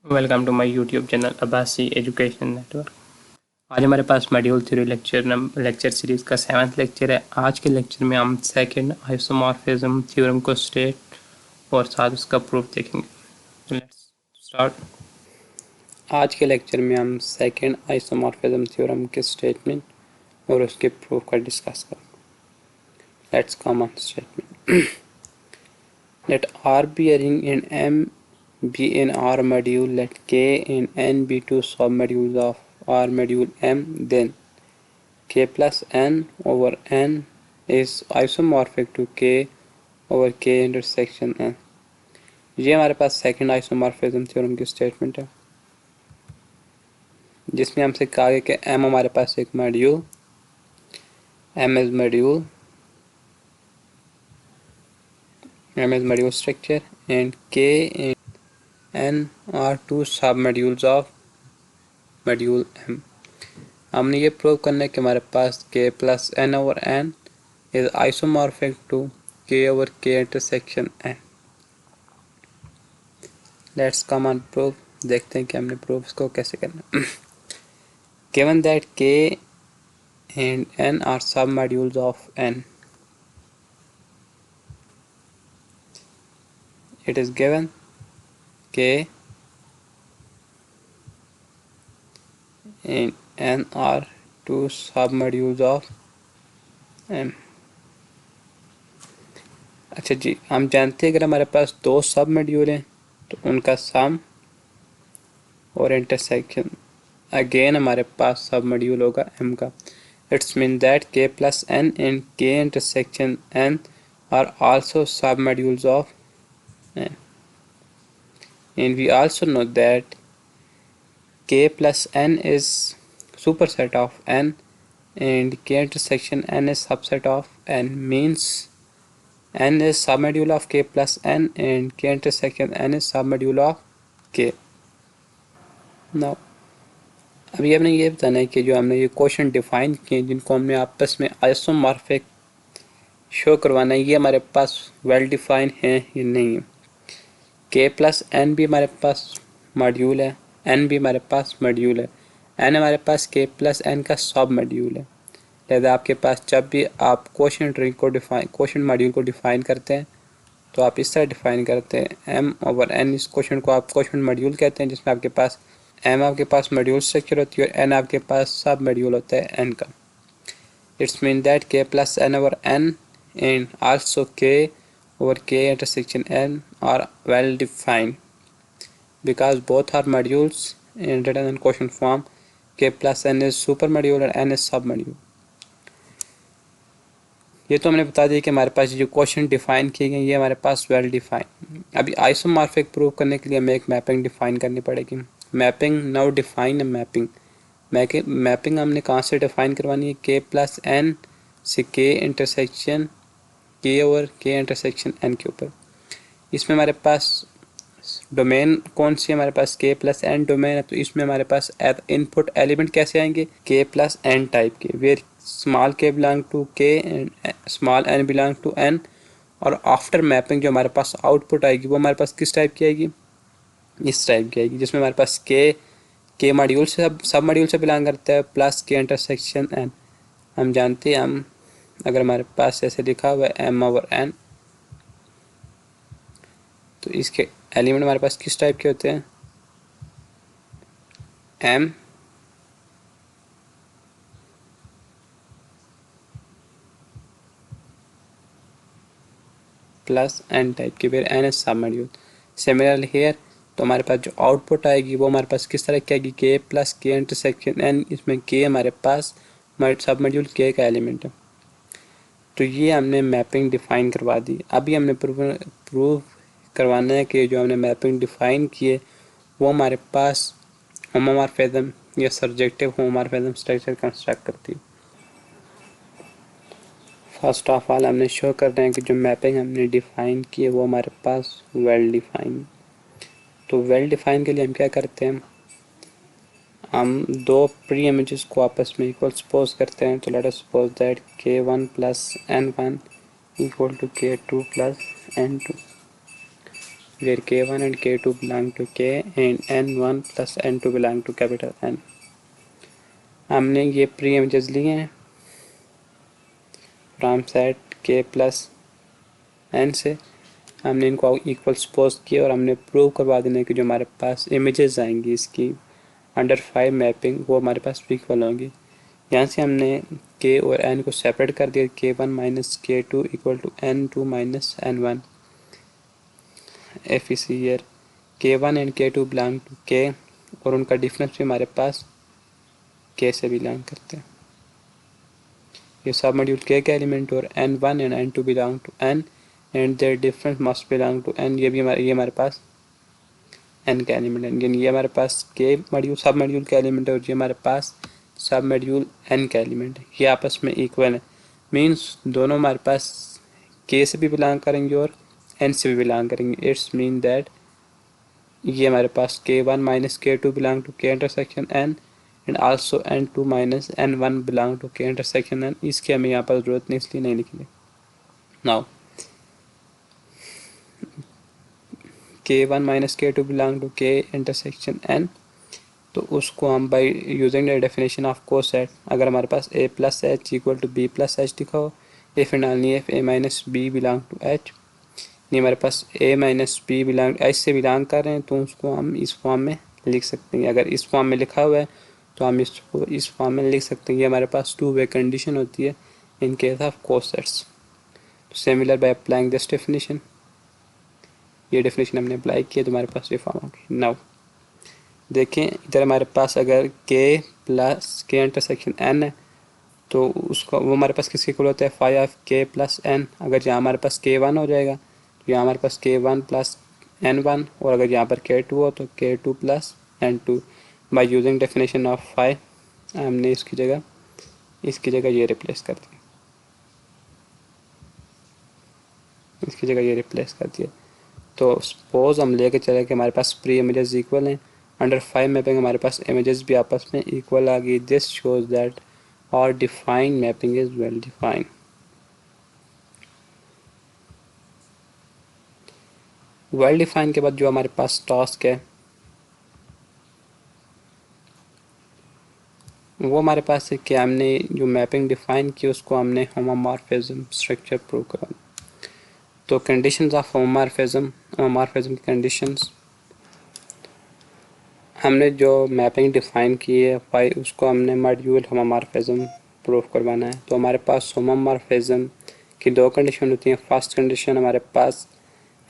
Welcome to my YouTube channel Abbasi education network. आज हमारे पास मॉड्यूल थ्योरी लेक्चर सीरीज़ का 7th लेक्चर है। आज के लेक्चर में हम सेकंड आइसोमॉर्फिज्म थ्योरम को स्टेट और साथ उसका प्रूफ देखेंगे। Let's start. आज के लेक्चर में हम सेकंड आइसोमॉर्फिज्म थ्योरम के स्टेटमेंट और उसके प्रूफ का डिस्कस करेंगे। Let's come on statement. Let R be a ring and M be an R module, let K and N be two submodules of R module M, then K plus N over N is isomorphic to K over K intersection N। ये हमारे पास second isomorphism theorem की statement है, जिसमें हमसे कहा गया कि M हमारे पास एक module M is module structure and K and N are two submodules of module M। हमने ये प्रूव करना है कि हमारे पास K plus N over N is isomorphic to K over K intersection N। Let's come on proof. देखते हैं कि हमने प्रूफ इसको कैसे करना। Given that K and N are submodules of N, it is given K and N are two submodules of M। अच्छा जी, हम जानते हैं अगर हमारे पास दो सब मॉड्यूल हैं तो उनका सम और इंटरसेक्शन अगेन हमारे पास सब मॉड्यूल होगा M का। It's mean that K plus N and K intersection N are also submodules of N, and we also know that K plus N is superset of N and K intersection N is subset of N, means N is submodule of K plus N and K intersection N is submodule of K। Now अभी हमने ये बताना है कि जो हमने ये question define किए जिनको हमने आपस में आइसोमॉर्फिक शो करवाना है, ये हमारे पास वेल डिफाइन है या नहीं है। K प्लस N भी हमारे पास मॉड्यूल है, N भी हमारे पास मॉड्यूल है, N हमारे पास K प्लस N का सब मॉड्यूल है। लिहाजा आपके पास जब भी आप क्वेश्चन मॉड्यूल को डिफाइन करते हैं तो आप इस तरह डिफाइन करते हैं M ओवर N। इस क्वेश्चन को आप क्वेश्चन मॉड्यूल कहते हैं, जिसमें आपके पास M आपके पास मॉड्यूल स्ट्रक्चर होती है और N आपके पास सब मॉड्यूल होता है N का। It's mean that K plus N over N and also K over K intersection N are well defined because both are modules and written in question form। K plus N is super module और N is sub module। ये तो हमने बता दिया कि हमारे पास जो क्वेश्चन डिफाइन किए गए ये हमारे पास वेल डिफाइन। अभी आइसोमॉर्फिक प्रूव करने के लिए हमें एक मैपिंग डिफाइन करनी पड़ेगी। मैपिंग नाउ डिफाइन है। मैपिंग हमने कहाँ से डिफाइन करवानी है? K प्लस N से K intersection K over K intersection N के ऊपर। इसमें हमारे पास डोमेन कौन सी है? हमारे पास K प्लस N डोमेन है, तो इसमें हमारे पास इनपुट एलिमेंट कैसे आएंगे? K प्लस N टाइप के, where small k belong to K and small n belong to N। और आफ्टर मैपिंग जो हमारे पास आउटपुट आएगी वो हमारे पास किस टाइप की आएगी? इस टाइप की आएगी, जिसमें हमारे पास K मॉड्यूल से सब मॉड्यूल से बिलोंग करता है प्लस K इंटरसेक्शन N। हम जानते हैं, हम अगर हमारे पास ऐसे लिखा हुआ है M ओवर N, तो इसके एलिमेंट हमारे पास किस टाइप के होते हैं? M प्लस N टाइप के, फिर N is सब मॉड्यूल। सिमिलरली हेयर, तो हमारे पास जो आउटपुट आएगी वो हमारे पास किस तरह की आएगी? K plus K intersection N। इसमें K हमारे पास सब मॉड्यूल K का एलिमेंट है। तो ये हमने मैपिंग डिफाइन करवा दी। अभी हमने प्रूव करवाना है कि जो हमने मैपिंग डिफाइन किए वो हमारे पास होमोमॉर्फिज्म या सब्जेक्टिव होमोमॉर्फिज्म स्ट्रक्चर कंस्ट्रक्ट करती है। फर्स्ट ऑफ ऑल हमने शो कर रहे हैं कि जो मैपिंग हमने डिफाइन की है वो हमारे पास वेल डिफाइन। तो वेल डिफाइन के लिए हम क्या करते हैं? हम दो प्री इमेजेस को आपस में इक्वल सपोज करते हैं। तो let us suppose that K1 plus N1 equal to K2 plus N2। where k1 and k2 belong to k and n1 plus n2 belong to capital N। हमने ये pre images लिए हैं from set k plus n से, हमने इनको equal suppose किया और हमने प्रूव करवा देना कि जो हमारे पास इमेजेस आएंगी इसकी अंडर 5 मैपिंग वो हमारे पास इक्वल होंगी। यहाँ से हमने k और n को सेपरेट कर दिया, k1 minus k2 equal to n2 minus n1। If is here k1 and k2 belong to k और उनका डिफरेंस भी हमारे पास k से बिलोंग करते हैं। ये सब मॉड्यूल k का एलिमेंट और n1 and n2 belong to n and their difference must belong to n। ये हमारे पास n का एलिमेंट है, यानी ये हमारे पास k मॉड्यूल सब मॉड्यूल का एलिमेंट है और ये हमारे पास सब मॉड्यूल n का एलिमेंट है। ये आपस में इक्वल है, मीन्स दोनों हमारे पास k से भी बिलोंग करेंगे और n से भी बिलोंग करेंगे। इट्स मीन दैट ये हमारे पास k1 minus k2 belong to k intersection n and also n2 minus n1 belong to k intersection n। इसकी हमें यहाँ पर ज़रूरत नहीं, इसलिए नहीं लिखेंगे। Now k1 minus k2 belong to k intersection n, तो उसको हम by using the definition of coset, अगर हमारे पास a plus H equal to B plus H लिखा हो, if and only if a minus B belong to H, नहीं हमारे पास a minus B belong H से बिलोंग कर रहे हैं तो उसको हम इस फॉर्म में लिख सकते हैं। अगर इस फॉर्म में लिखा हुआ है तो हम इसको इस फॉर्म में लिख सकते हैं। ये हमारे पास टू वे कंडीशन होती है in case of cosets. Similar by applying this definition, ये डेफिनेशन हमने अप्लाई किया तो हमारे पास ये फॉर्म होगी। नाउ देखें इधर हमारे पास अगर k plus k intersection n है तो उसका वो हमारे पास किसके इक्वल होता है, phi of k plus n। अगर यहाँ हमारे पास k1 हो जाएगा तो यहाँ हमारे पास k1 प्लस n1, और अगर यहाँ पर k2 हो तो k2 plus n2। By using definition of phi हमने इसकी जगह ये रिप्लेस कर दिया, इसकी जगह ये रिप्लेस कर दिया। तो सपोज हम लेके चले कि हमारे पास प्री इमेजेस इक्वल हैं, अंडर 5 मैपिंग हमारे पास इमेजेस भी आपस में इक्वल आ गई। दिस शोज दैट और defined mapping is well defined. Well defined के बाद जो हमारे पास टास्क है वो हमारे पास है कि हमने जो मैपिंग डिफाइन की उसको हमने होमोमॉर्फिज्म स्ट्रक्चर प्रूव करवाना। तो कंडीशंस ऑफ होमोमॉर्फिज्म की कंडीशंस, हमने जो मैपिंग डिफाइन की है फाई उसको हमने मॉड्यूल होमोमॉर्फिज्म प्रूव करवाना है। तो हमारे पास होमोमॉर्फिज्म की दो कंडीशन होती हैं। फर्स्ट कंडीशन हमारे पास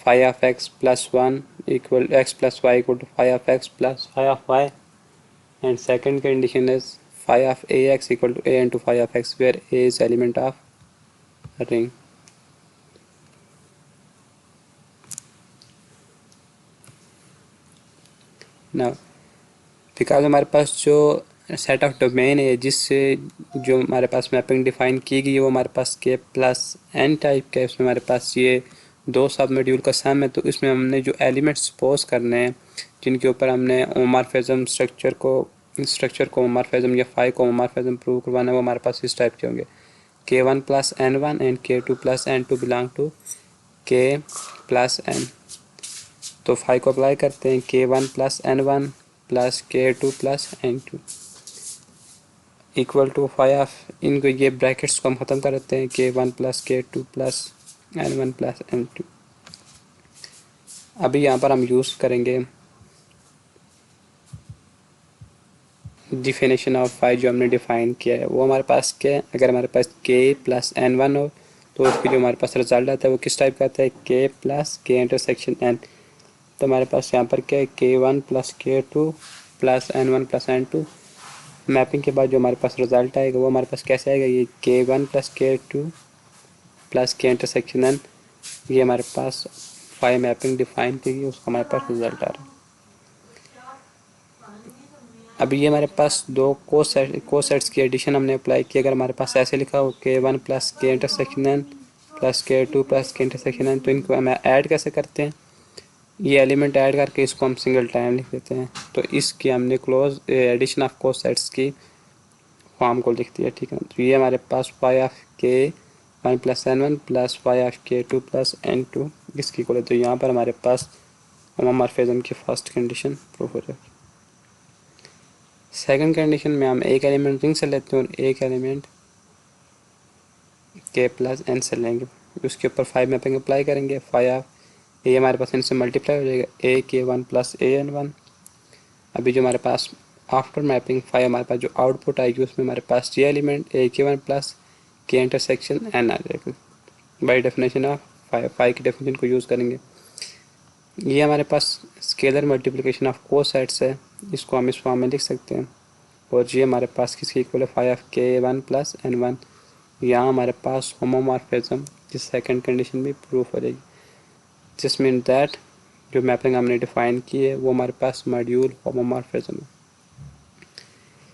phi of X plus 1 equal X plus Y equal to phi of X plus phi of Y, and second condition is phi of a X equal to a into phi of X where a is element of ring. ना because हमारे पास जो set of domain है जिससे जो हमारे पास mapping define की गई है वो हमारे पास के प्लस एन टाइप का है, उसमें हमारे पास ये दो सब मॉड्यूल का सम है। तो इसमें हमने जो एलिमेंट्स सपोज करने हैं जिनके ऊपर हमने होमोमॉर्फिज्म स्ट्रक्चर को होमोमॉर्फिज्म या फाई को होमोमॉर्फिज्म प्रूव करवाना है, वो हमारे पास इस टाइप के होंगे k1 plus n1 and k2 plus n2 belong to k plus n। तो फाई को अप्लाई करते हैं k1 plus n1 plus k2 plus n2 equal to phi of, इनको ये ब्रैकेट्स को हम ख़त्म कर देते हैं k1 plus k2 plus n1 plus n2। अभी यहाँ पर हम यूज़ करेंगे डिफिनेशन ऑफ फाई जो हमने डिफाइन किया है वो हमारे पास क्या है। अगर हमारे पास k प्लस n1 हो तो उसकी जो हमारे पास रिजल्ट आता है वो किस टाइप का आता है, k plus k intersection n। तो हमारे पास यहाँ पर क्या है k1 plus k2 plus n1 plus n2। Mapping के बाद जो हमारे पास रिजल्ट आएगा वो हमारे पास कैसे आएगा, ये k1 plus k2 plus k intersection n। ये हमारे पास फाई मैपिंग डिफाइन की गई उसका हमारे पास रिजल्ट आ रहा है। अभी ये हमारे पास दो कोसेट्स की एडिशन हमने अप्लाई की। अगर हमारे पास ऐसे लिखा हो k1 plus k intersection n plus k2 plus k intersection n, तो इनको हम ऐड कैसे करते हैं, ये एलिमेंट ऐड करके इसको हम सिंगल टाइम लिख देते हैं। तो इसकी हमने क्लोज एडिशन ऑफ कोसेट्स की फॉर्म को लिख दिया, ठीक है। तो ये हमारे पास phi of k1 plus n1 plus phi of k2 plus n2 इसकी इक्वल है। तो यहाँ पर हमारे पास होमोमॉर्फिज्म की फर्स्ट कंडीशन प्रूफ हो जाएगी। सेकंड कंडीशन में हम एक एलिमेंट रिंग से लेते हैं और एक एलिमेंट के प्लस एन से लेंगे, उसके ऊपर 5 मैपिंग अप्लाई करेंगे। 5 ये हमारे पास इनसे मल्टीप्लाई हो जाएगा, ए के 1 प्लस ए एन 1। अभी जो हमारे पास आफ्टर मैपिंग 5 हमारे पास जो आउटपुट आएगी उसमें हमारे पास ये एलिमेंट ए के 1 प्लस के इंटरसेक्शन एन आ जाएगा बाई डेफिनेशन ऑफ 5 की डेफिनेशन को यूज़ करेंगे। ये हमारे पास स्केलर मल्टीप्लिकेशन ऑफ कोसेट्स है, इसको हम इस फॉर्म में लिख सकते हैं। और ये हमारे पास किसके इक्वल है 5 के 1 प्लस एन 1। यहाँ हमारे पास होमोमॉर्फिज्म की सेकंड कंडीशन भी प्रूफ हो जाएगी, जिस मीन दैट जो मैपिंग हमने डिफाइन की है वो हमारे पास मॉड्यूल होमोमॉर्फिज्म है।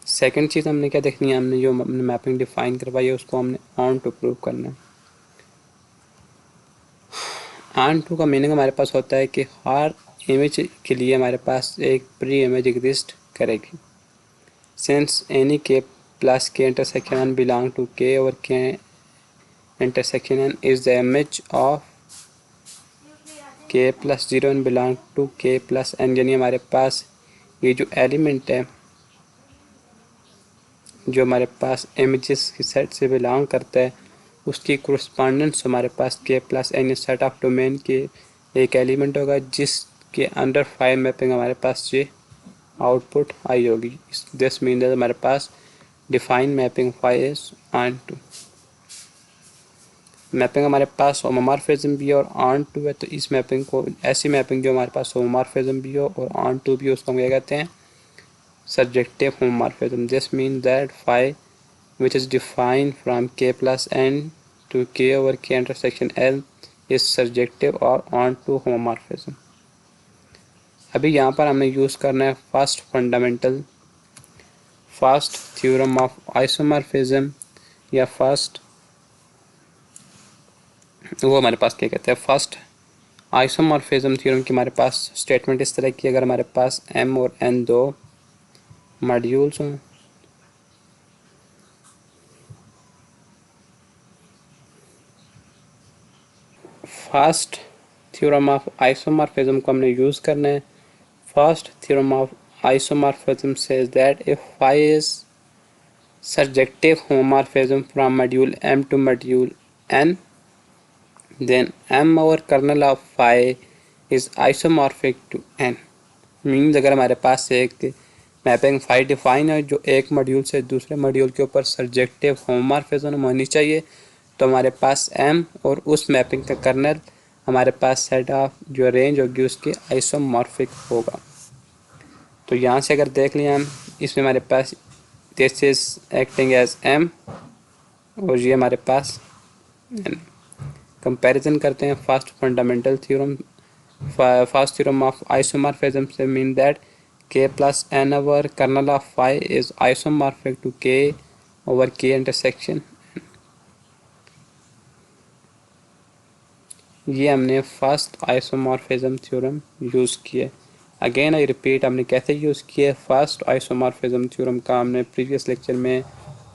सेकंड चीज़ हमने क्या देखनी है, हमने जो मैपिंग डिफाइन करवाई है उसको हमने ऑन टू प्रूव करना है। ऑन टू का मीनिंग हमारे पास होता है कि हर इमेज के लिए हमारे पास एक प्री इमेज एग्जिस्ट करेगी। Since any K plus K intersection N belong to K और K intersection N is the image of K plus 0 N belong to K plus N, यानी हमारे पास ये जो एलिमेंट है जो हमारे पास इमेजेस की सेट से बिलोंग करता है उसकी कोरस्पॉन्डेंस हमारे पास K plus N set of domain के एक एलिमेंट होगा जिसके अंडर 5 मैपिंग हमारे पास ये आउटपुट आई होगी। दिस मीन हमारे पास define mapping 5 is onto. Mapping हमारे पास होमोमॉर्फिज्म भी है और ऑन टू है, तो इस मैपिंग को ऐसी मैपिंग जो हमारे पास होमोमॉर्फिज्म भी हो और ऑन टू भी हो उसको हम क्या कहते हैं surjective homomorphism. This mean that 5 which is defined from k plus n to k over k intersection l is surjective or onto homomorphism। अभी यहाँ पर हमें यूज़ करना है फर्स्ट थ्योरम ऑफ आइसोमॉर्फिज्म या फर्स्ट, वो हमारे पास क्या कहते हैं फर्स्ट आइसोमॉर्फिज्म थ्योरम की हमारे पास स्टेटमेंट इस तरह की, अगर हमारे पास m और n दो मॉड्यूल्स हों फर्स्ट थ्योरम ऑफ आइसोमॉर्फिज्म को हमने यूज़ करना है। First theorem of isomorphism says that if phi is surjective homomorphism from module M to module N then M over kernel of phi is isomorphic to N। Means अगर हमारे पास एक mapping phi define है जो एक module से दूसरे module के ऊपर सर्जेक्टिव होमोमॉर्फिज्म होनी चाहिए, तो हमारे पास M और उस मैपिंग का कर्नल हमारे पास सेट ऑफ जो रेंज होगी उसके आइसोमॉर्फिक होगा। तो यहाँ से अगर देख लिया हम इसमें हमारे पास this is acting as M और ये हमारे पास N। कंपैरिजन करते हैं first fundamental theorem first theorem of isomorphism से mean that k plus n over kernel of phi is isomorphic to k over k intersection। ये हमने फर्स्ट आइसोमॉर्फिज्म थ्योरम यूज़ किए। अगेन आई रिपीट, हमने कैसे use किए first isomorphism theorem का हमने previous lecture में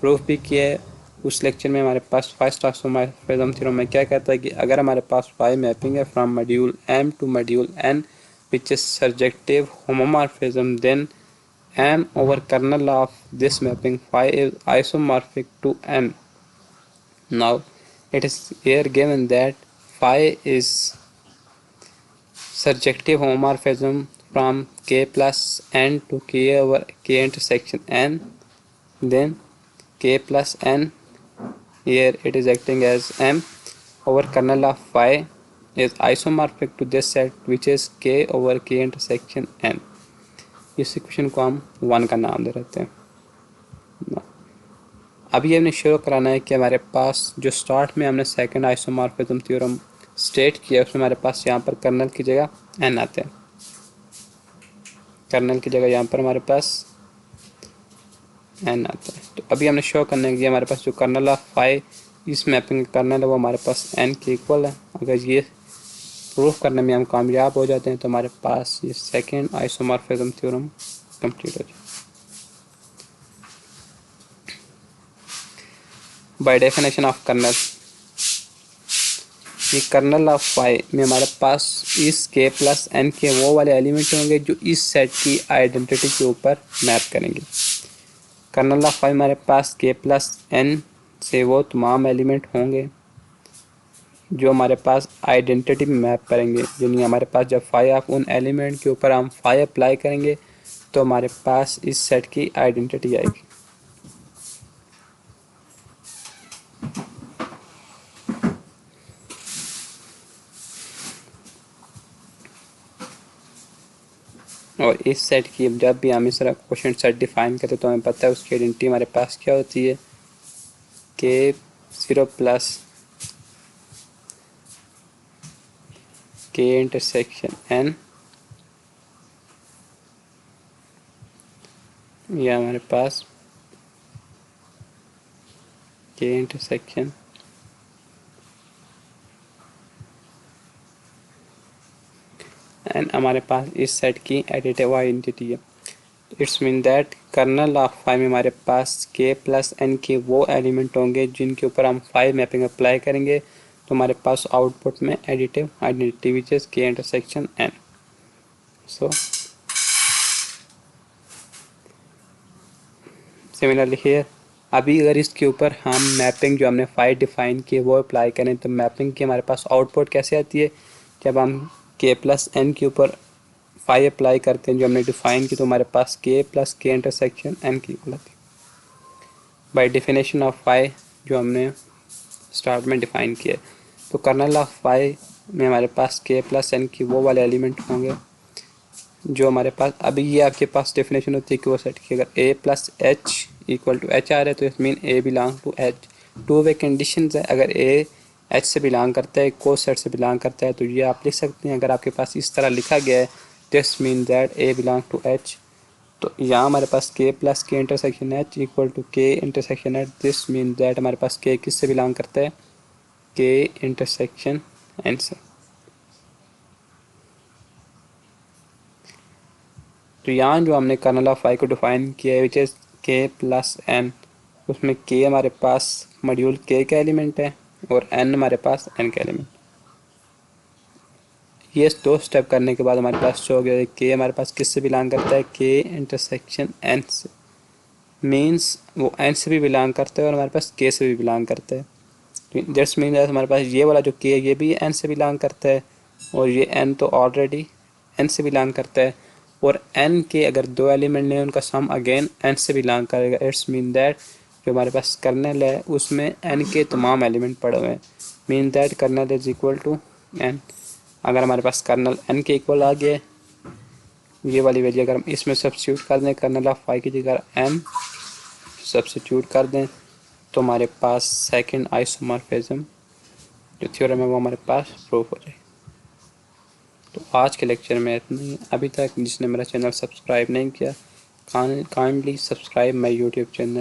प्रूफ भी किया है। उस लेक्चर में हमारे पास फर्स्ट आइसोमॉर्फिज्म थ्योरम में क्या कहता है कि अगर हमारे पास फाई मैपिंग है from module M to module N which is surjective homomorphism then M over kernel of this mapping phi is isomorphic to N। Now it is here given that phi is surjective homomorphism from k plus n to k over k intersection n, then k plus n here it is acting as M over kernel of phi is isomorphic to this set which is k over k intersection n। इस equation को हम 1 का नाम दे देते हैं। अभी हमने show कराना है कि हमारे पास जो स्टार्ट में हमने सेकंड आइसोमॉर्फिज्म थ्योरम स्टेट किया उसमें हमारे पास यहाँ पर कर्नल की जगह n आते हैं। कर्नल की जगह यहाँ पर हमारे पास n आता है। तो अभी हमने शो करना है कि हमारे पास जो कर्नल ऑफ फाई इस मैपिंग का कर्नल है वो हमारे पास n के इक्वल है। अगर ये प्रूफ करने में हम कामयाब हो जाते हैं तो हमारे पास ये सेकंड आइसोमॉर्फिज्म थ्योरम कंप्लीट हो जाए। बाय डेफिनेशन ऑफ कर्नल, ये कर्नल ऑफ फाई में हमारे पास इस के प्लस एन के वो वाले एलिमेंट होंगे जो इस सेट की आइडेंटिटी के ऊपर मैप करेंगे। कर्नल ऑफ फाई हमारे पास के प्लस एन से वो तमाम एलिमेंट होंगे जो हमारे पास आइडेंटिटी में मैप करेंगे, यानी हमारे पास जब फाई ऑफ उन एलिमेंट के ऊपर हम फाई अप्लाई करेंगे तो हमारे पास इस सेट की आइडेंटिटी आएगी। और इस सेट की जब भी हम इस तरह क्वेश्चन सेट डिफाइन करते तो हमें पता है उसकी आइडेंटिटी हमारे पास क्या होती है, के 0 प्लस के इंटरसेक्शन एन, या हमारे पास के इंटरसेक्शन एन हमारे पास इस सेट की एडिटिव आइडेंटिटी है। It's mean that kernel of phi में हमारे पास के प्लस एन के वो एलिमेंट होंगे जिनके ऊपर हम फाई मैपिंग अप्लाई करेंगे तो हमारे पास आउटपुट में additive identity which is K intersection N. So similarly here अभी अगर इसके ऊपर हम मैपिंग जो हमने फाई डिफाइन की वो अप्लाई करें तो मैपिंग की हमारे पास आउटपुट कैसे आती है, जब हम के प्लस एन के ऊपर फाई अप्लाई करते हैं जो हमने डिफाइन की तो हमारे पास K plus K intersection N की इक्वल आती है। बाय डेफिनेशन ऑफ फाई जो हमने स्टार्ट में डिफाइन किया है, तो कर्नल ऑफ फाई में हमारे पास के प्लस एन की वो वाले एलिमेंट होंगे जो हमारे पास अभी ये आपके पास डेफिनेशन होती है कि वो सेट की अगर a plus H equal to H आ रहा है तो it mean a belong to H. Two way condition है, अगर ए एच से बिलोंग करता है, को सेट से बिलोंग करता है तो ये आप लिख सकते हैं। अगर आपके पास इस तरह लिखा गया है this mean that A belong to H, तो यहाँ हमारे पास K plus K intersection H equal to K intersection H, this mean that हमारे पास के किस से बिलोंग करता है, के इंटरसेक्शन एन से। तो यहाँ जो हमने कर्नल ऑफ फाई को डिफाइन किया है विच इज़ के प्लस एन, उसमें के हमारे पास मॉड्यूल के का एलिमेंट है और एन हमारे पास एन का एलिमेंट। ये दो स्टेप करने के बाद हमारे पास शो हो गया के हमारे पास किस से बिलोंग करता है, के इंटरसेक्शन एन से, मीन्स वो एन से भी बिलोंग करता है और हमारे पास के से भी बिलोंग करता है। जस्ट मीन हमारे पास ये वाला जो के ये भी एन से बिलोंग करता है और ये एन तो ऑलरेडी एन से बिलोंग करता है, और एन के अगर दो एलिमेंट हैं उनका सम अगेन एन से बिलोंग करेगा। इट्स मीन दैट जो हमारे पास कर्नल है उसमें एन के तमाम एलिमेंट पड़े हुए हैं, mean that kernel is equal to N. अगर हमारे पास कर्नल एन के इक्वल आ गया, ये वाली वैल्यू अगर हम इसमें सब्स्टिट्यूट कर दें, कर्नल ऑफ फाई की जगह एन सब्स्टिट्यूट कर दें तो हमारे पास सेकंड आइसोमॉर्फिज्म जो थ्योरम है वो हमारे पास प्रूफ हो जाए। तो आज के लेक्चर में इतना ही। अभी तक जिसने मेरा चैनल सब्सक्राइब नहीं किया kindly subscribe my YouTube channel.